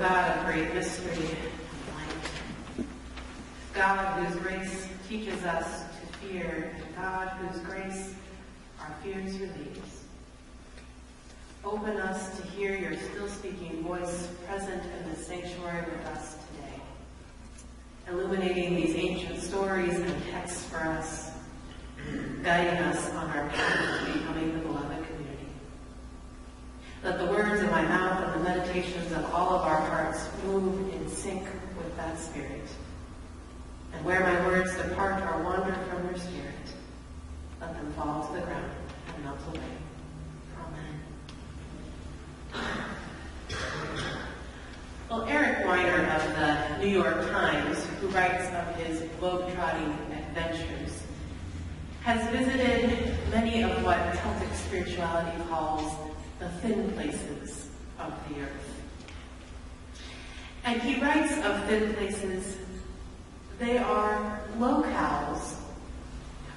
God of great mystery and light. God whose grace teaches us to fear, and God whose grace our fears relieves. Open us to hear your still speaking voice present in the sanctuary with us today, illuminating these ancient stories and texts for us, guiding us on our path to becoming the beloved community. Let the words of my mouth and the meditations of all of our hearts move in sync with that spirit. And where my words depart or wander from your spirit, let them fall to the ground and melt away. Amen. Well, Eric Weiner of the New York Times, who writes of his globe-trotting adventures, has visited many of what Celtic spirituality calls the thin places of the earth. And he writes of thin places, they are locales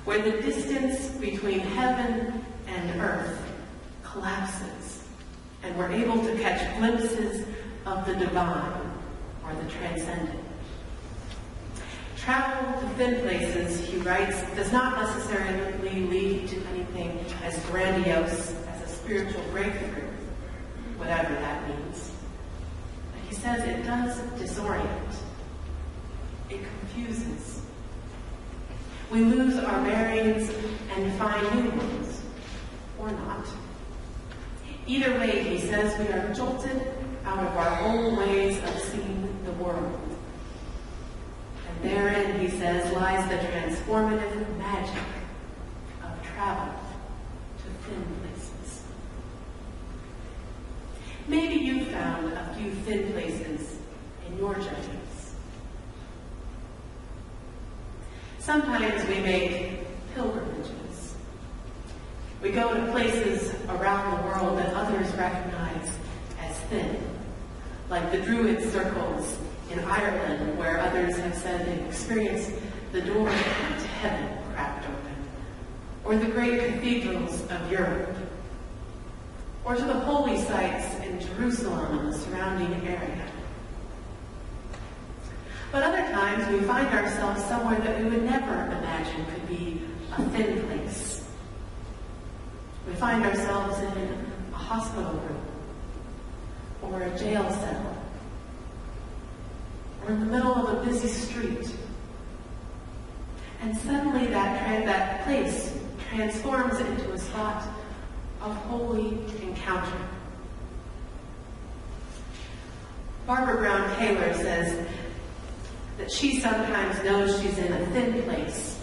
where the distance between heaven and earth collapses, and we're able to catch glimpses of the divine or the transcendent. Travel to thin places, he writes, does not necessarily lead to anything as grandiose as a spiritual breakthrough, whatever that means. But he says it does disorient. It confuses. We lose our bearings and find new ones, or not. Either way, he says, we are jolted out of our old ways of seeing the world. And therein, he says, lies the transformative magic of travel to thin places. Maybe you found a few thin places in your journeys. Sometimes we make pilgrimages. We go to places around the world that others recognize as thin, like the Druid circles in Ireland, where others have said they've experienced the door to heaven cracked open, or the great cathedrals of Europe, or to the holy sites in Jerusalem and the surrounding area. But other times we find ourselves somewhere that we would never imagine could be a thin place. We find ourselves in a hospital room, or a jail cell, or in the middle of a busy street. And suddenly that place transforms into a spot of holy encounter. Barbara Brown Taylor says that she sometimes knows she's in a thin place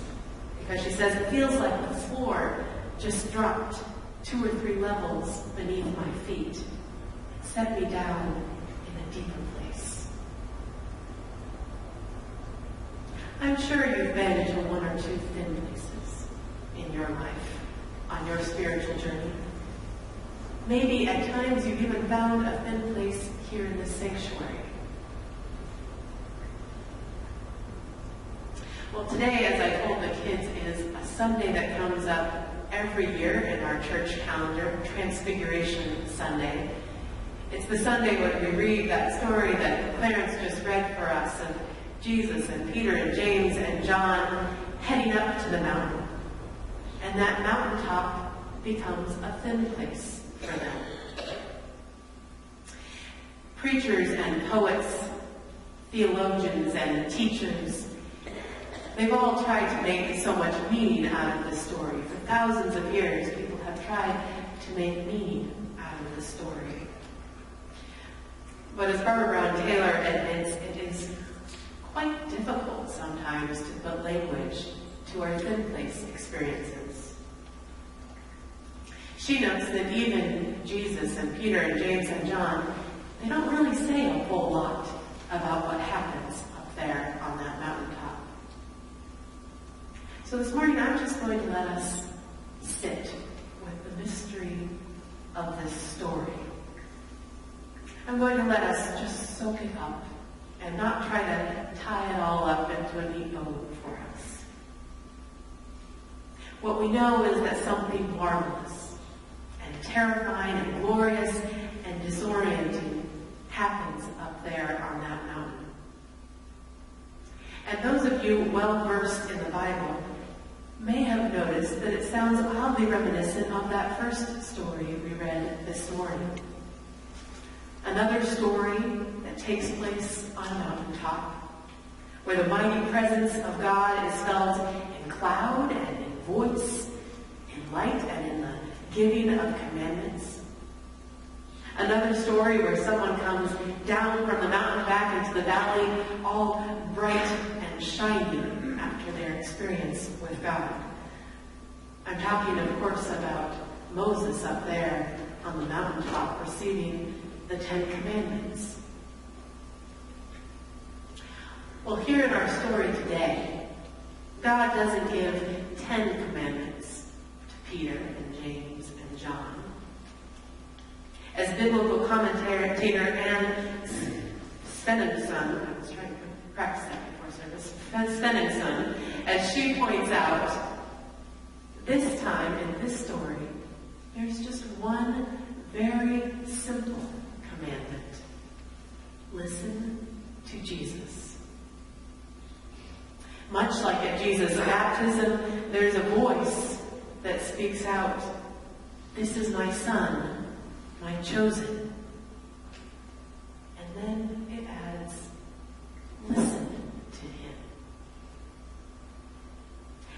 because she says it feels like the floor just dropped 2 or 3 levels beneath my feet, set me down in a deeper place. I'm sure you've been to 1 or 2 thin places in your life, on your spiritual journey. Maybe at times you've even found a thin place here in this sanctuary. Well, today, as I told the kids, is a Sunday that comes up every year in our church calendar, Transfiguration Sunday. It's the Sunday when we read that story that Clarence just read for us of Jesus and Peter and James and John heading up to the mountain. And that mountaintop becomes a thin place for them. Preachers and poets, theologians and teachers, they've all tried to make so much meaning out of the story. For thousands of years, people have tried to make meaning out of the story. But as Barbara Brown Taylor admits, it is quite difficult sometimes to put language to our thin place experiences. She notes that even Jesus and Peter and James and John, they don't really say a whole lot about what happens up there on that mountaintop. So this morning, I'm just going to let us sit with the mystery of this story. I'm going to let us just soak it up and not try to tie it all up into a neat bow for us. What we know is that something marvelous and terrifying and glorious and disorienting happens up there of you well-versed in the Bible may have noticed that it sounds oddly reminiscent of that first story we read this morning. Another story that takes place on a mountaintop, where the mighty presence of God is felt in cloud and in voice, in light and in the giving of commandments. Another story where someone comes down from the mountain back into the valley, all bright and shiny after their experience with God. I'm talking, of course, about Moses up there on the mountaintop receiving the 10 Commandments. Well, here in our story today, God doesn't give 10 commandments to Peter and James and John. As biblical commentator Anne Svenningsson, I was trying to practice that before service, Svenningsson, as she points out, this time in this story, there's just one very simple commandment. Listen to Jesus. Much like at Jesus' baptism, there's a voice that speaks out, "This is my son, my chosen." And then it adds, "Listen to him."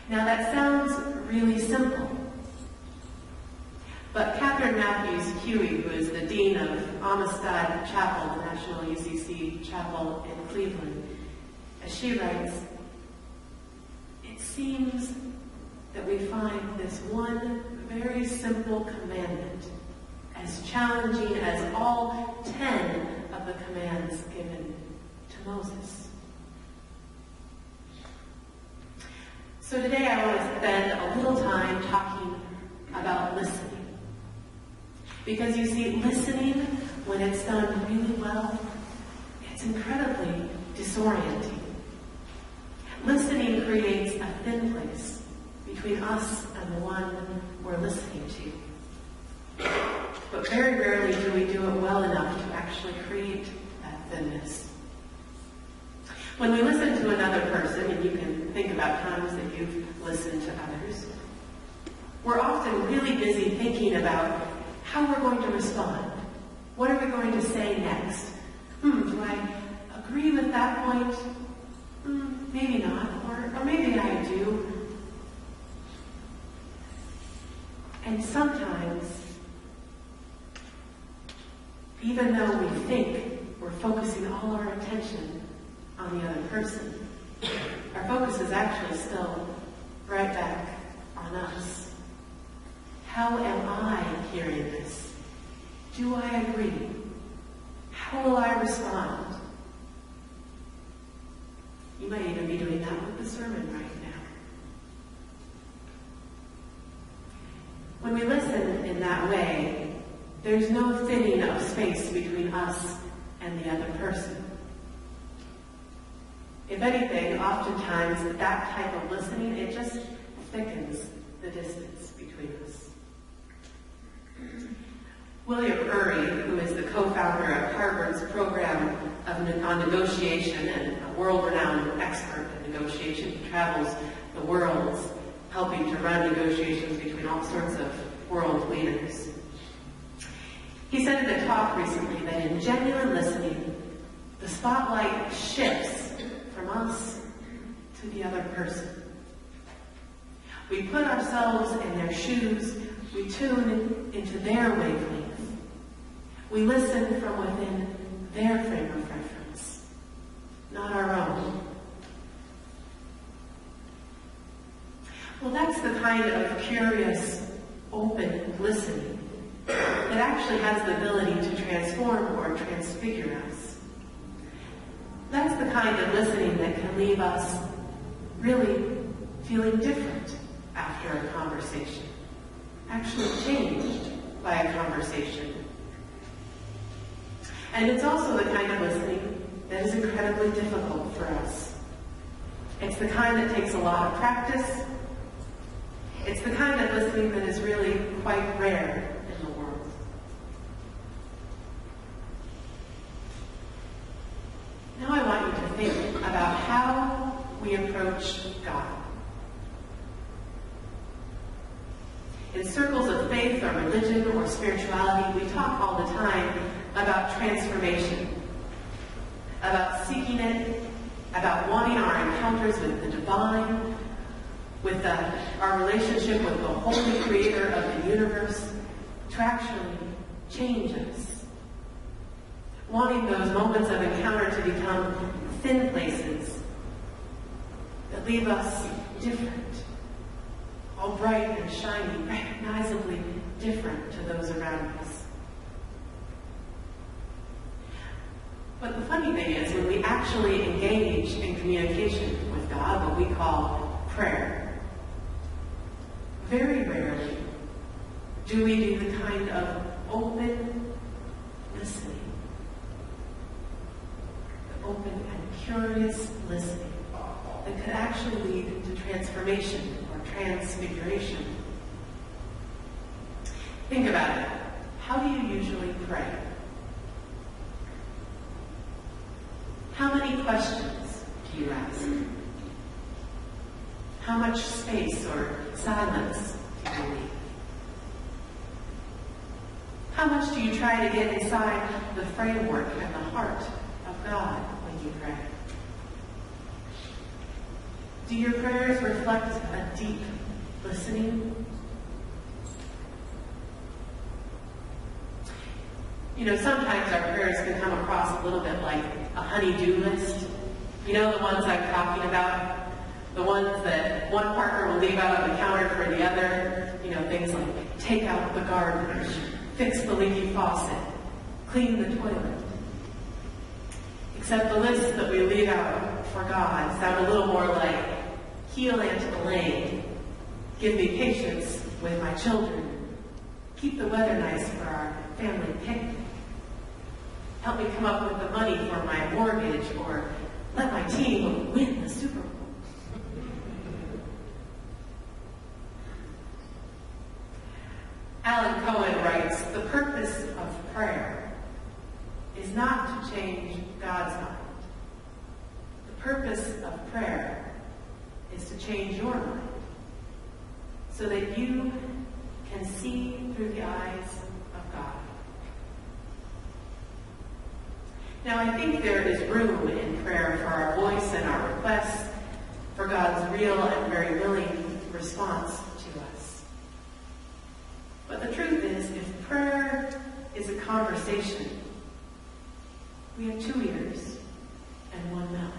Now that sounds really simple. But Catherine Matthews Huey, who is the Dean of Amistad Chapel, the National UCC Chapel in Cleveland, as she writes, it seems that we find this one very simple commandment as challenging as all 10 of the commands given to Moses. So today I want to spend a little time talking about listening. Because you see, listening, when it's done really well, it's incredibly disorienting. Listening creates a thin place between us and the one we're listening to. But very rarely do we do it well enough to actually create that thinness. When we listen to another person, and you can think about times that you've listened to others, we're often really busy thinking about how we're going to respond. What are we going to say next? Do I agree with that point? Maybe not, or maybe I do. And sometimes, even though we think we're focusing all our attention on the other person, our focus is actually still right back on us. How am I hearing this? Do I agree? How will I respond? You might even be doing that with the sermon right now. When we listen in that way, there's no thinning of space between us and the other person. If anything, oftentimes that type of listening, it just thickens the distance between us. William Ury, who is the co-founder of Harvard's program on negotiation and a world-renowned expert in negotiation, he travels the world helping to run negotiations between all sorts of world leaders. He said in a talk recently that in genuine listening, the spotlight shifts from us to the other person. We put ourselves in their shoes, we tune into their wavelength. We listen from within their frame of reference, not our own. Well, that's the kind of curious, open listening that actually has the ability to transform or transfigure us. That's the kind of listening that can leave us really feeling different after a conversation, actually changed by a conversation. And it's also the kind of listening that is incredibly difficult for us. It's the kind that takes a lot of practice. It's the kind of listening that is really quite rare in the world. Now I want you to think about how we approach God. In circles of faith or religion or spirituality, we talk all the time about transformation, about seeking it, about wanting our encounters with the divine, with our relationship with the holy creator of the universe to actually change us. Wanting those moments of encounter to become thin places that leave us different, all bright and shiny, recognizably different to those around us. But the funny thing is, when we actually engage in communication with God, what we call prayer, very rarely do we do the kind of open listening, the open and curious listening that could actually lead to transformation or transfiguration. Think about it. How do you usually pray? How many questions do you ask? How much space or silence do you leave? How much do you try to get inside the framework and the heart of God when you pray? Do your prayers reflect a deep listening? You know, sometimes our prayers can come across a little bit like a honey-do list. You know, the ones I'm talking about? The ones that one partner will leave out on the counter for the other. You know, things like take out the garbage, fix the leaky faucet, clean the toilet. Except the lists that we leave out for God sound a little more like heal Aunt Elaine, give me patience with my children, keep the weather nice for our family picnic, help me come up with the money for my mortgage, or let my team win the Super Bowl. Alan Cohen writes, the purpose of prayer is not to change God's mind. The purpose of prayer is to change your mind so that you can see through the eyes of God. Now, I think there is room in prayer for our voice and our requests, for God's real and very willing response to us. But the truth is, if prayer is a conversation, we have 2 ears and 1 mouth.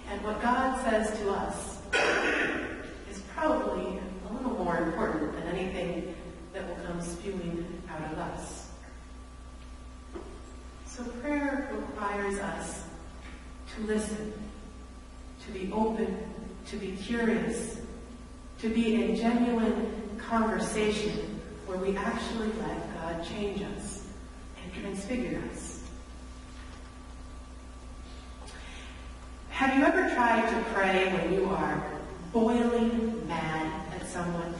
And what God says to us is probably a little more important than anything that will come spewing out of us. So prayer requires us to listen, to be open, to be curious, to be in genuine conversation where we actually let God change us and transfigure us. Have you ever tried to pray when you are boiling mad at someone?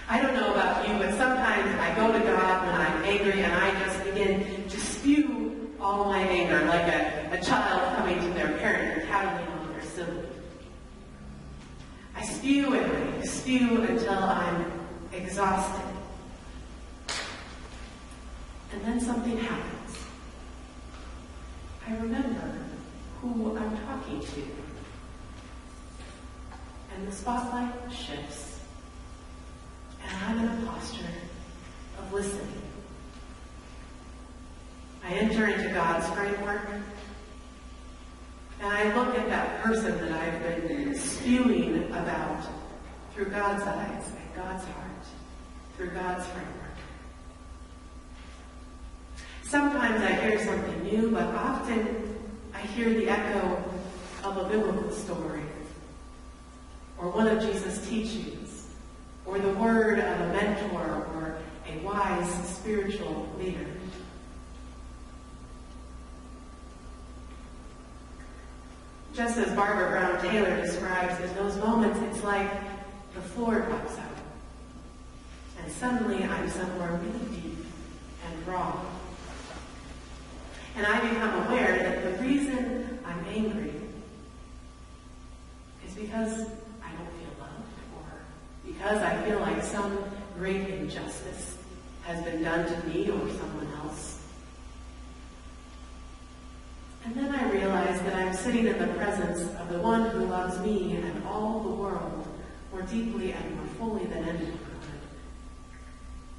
I don't know about you, but sometimes I go to God when I'm angry and I just begin to spew all my anger like a child coming to their parent and tattling on their sibling. I spew and I spew until I'm exhausted. And then something happens. I remember who I'm talking to. And the spotlight shifts. And I'm in a posture of listening. I enter into God's framework. And I look at that person that I've been spewing about through God's eyes and God's heart, through God's framework. Sometimes I hear something new, but often I hear the echo of a biblical story, or one of Jesus' teachings, or the word of a mentor or a wise spiritual leader. Just as Barbara Brown Taylor describes, in those moments it's like the floor drops out, and suddenly I'm somewhere really deep and raw. And I become aware that the reason I'm angry is because I don't feel loved, or because I feel like some great injustice has been done to me or someone else. And then I realize that I'm sitting in the presence of the one who loves me and all the world more deeply and more fully than anyone could.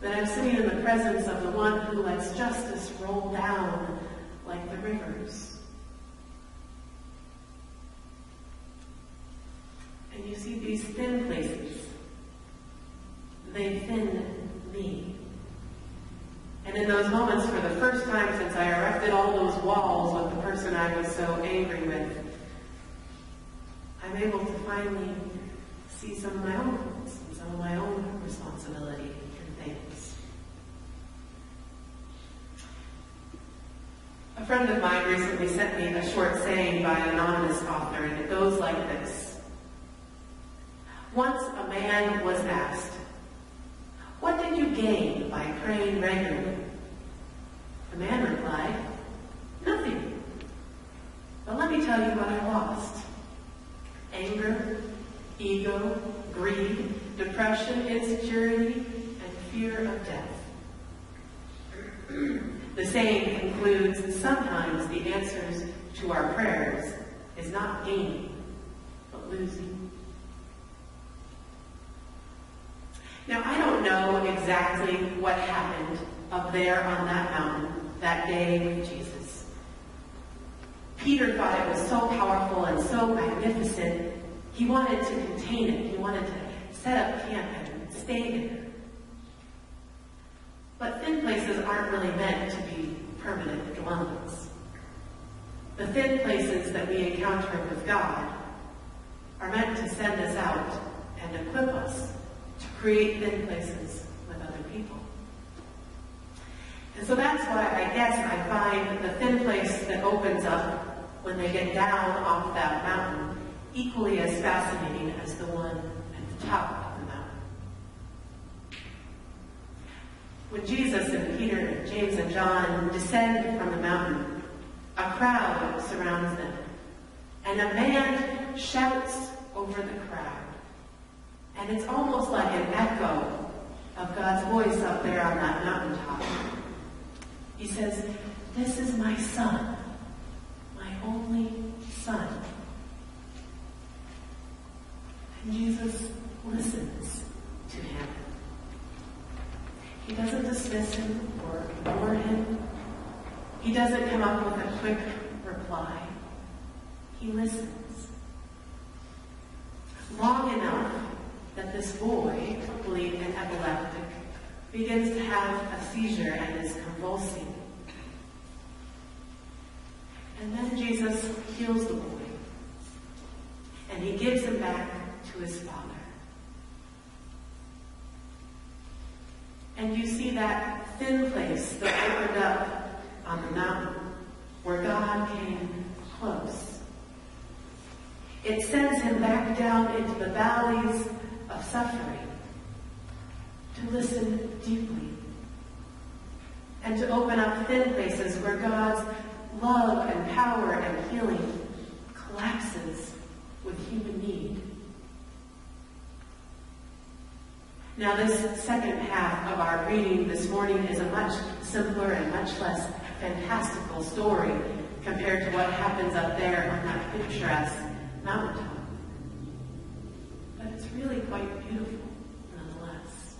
That I'm sitting in the presence of the one who lets justice roll down like the rivers. And you see, these thin places, they thin me. And in those moments, for the first time since I erected all those walls with the person I was so angry with, I'm able to finally see some of my own faults and some of my own responsibility in things. A friend of mine recently sent me a short saying by an anonymous author, and it goes like this. Once a man was asked, "What did you gain by praying regularly?" The man replied, "Nothing. But let me tell you what I lost. Anger, ego, greed, depression, insecurity, and fear of death." The saying concludes, sometimes the answers to our prayers is not gaining, but losing. Now, I don't know exactly what happened up there on that mountain that day with Jesus. Peter thought it was so powerful and so magnificent, he wanted to contain it. He wanted to set up camp and stay there. But thin places aren't really meant to be permanent dwellings. The thin places that we encounter with God are meant to send us out and equip us to create thin places with other people. And so that's why I guess I find the thin place that opens up when they get down off that mountain equally as fascinating as the one at the top of the mountain. When Jesus and Peter and James and John descend from the mountain, a crowd surrounds them, and a man shouts over the crowd. And it's almost like an echo of God's voice up there on that mountaintop. He says, "This is my son, my only son." And Jesus listens to him. He doesn't dismiss him or ignore him. He doesn't come up with a quick reply. He listens. Long enough that this boy, hopefully an epileptic, begins to have a seizure and is convulsing. And then Jesus heals the boy, and he gives him back to his father. And you see that thin place that opened up on the mountain where God came close. It sends him back down into the valleys of suffering to listen deeply and to open up thin places where God's love and power and healing collapses with human need. Now, this second half of our reading this morning is a much simpler and much less fantastical story compared to what happens up there on that picturesque mountaintop. But it's really quite beautiful, nonetheless.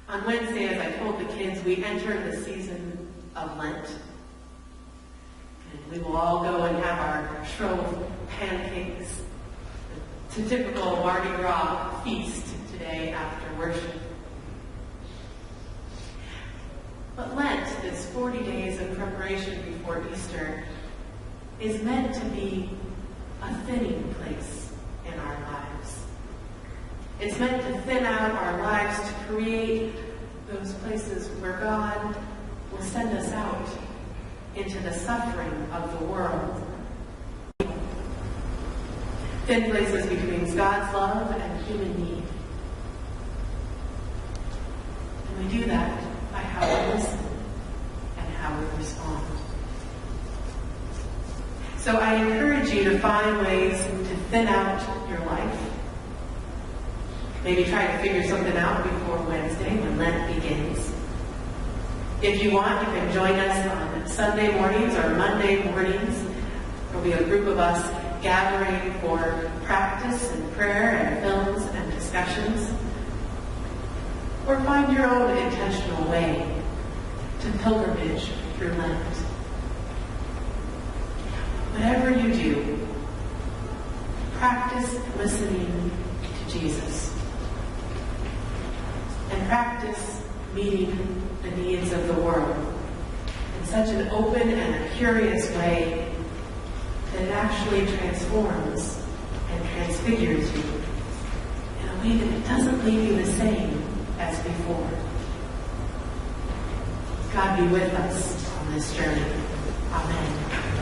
On Wednesday, as I told the kids, we enter the season of Lent. And we will all go and have our shrove pancakes, the typical Mardi Gras feast today after worship. But Lent, this 40 days of preparation before Easter, is meant to be a thinning place in our lives. It's meant to thin out our lives to create those places where God will send us out into the suffering of the world. Thin places between God's love and human need. And we do that So I encourage you to find ways to thin out your life. Maybe try to figure something out before Wednesday when Lent begins. If you want, you can join us on Sunday mornings or Monday mornings. There'll be a group of us gathering for practice and prayer and films and discussions. Or find your own intentional way to pilgrimage through Lent. Whatever you do, practice listening to Jesus. And practice meeting the needs of the world in such an open and a curious way that it actually transforms and transfigures you in a way that it doesn't leave you the same as before. God be with us on this journey. Amen.